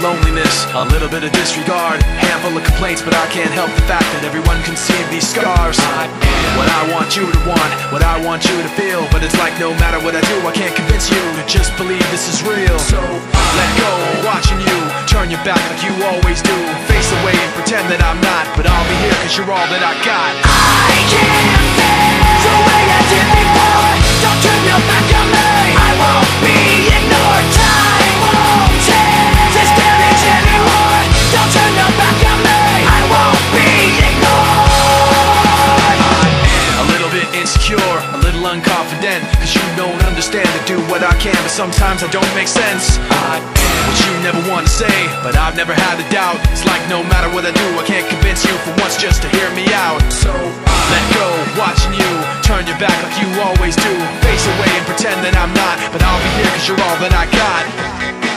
of loneliness, a little bit of disregard, handful of complaints, but I can't help the fact that everyone can see these scars. I am what I want you to want, what I want you to feel, but it's like no matter what I do, I can't convince you to just believe this is real. So let go, watching you turn your back like you always do, face away and pretend that I'm not, but I'll be here cause you're all that I got. I can't feel the way I did before. Don't turn your back on me, I won't be ignored. Time won't take this damage anymore. Don't turn your back on me, I won't be ignored. A little bit insecure, a little unconfident, cause you don't understand to do what I can, but sometimes I don't make sense. I am what you never want to say, but I've never had a doubt. It's like no matter what I do, I can't convince you for once just to hear me out. So let go, watching you turn your back like you always do, face away and pretend that I'm not, but I'll be here cause you're all that I got.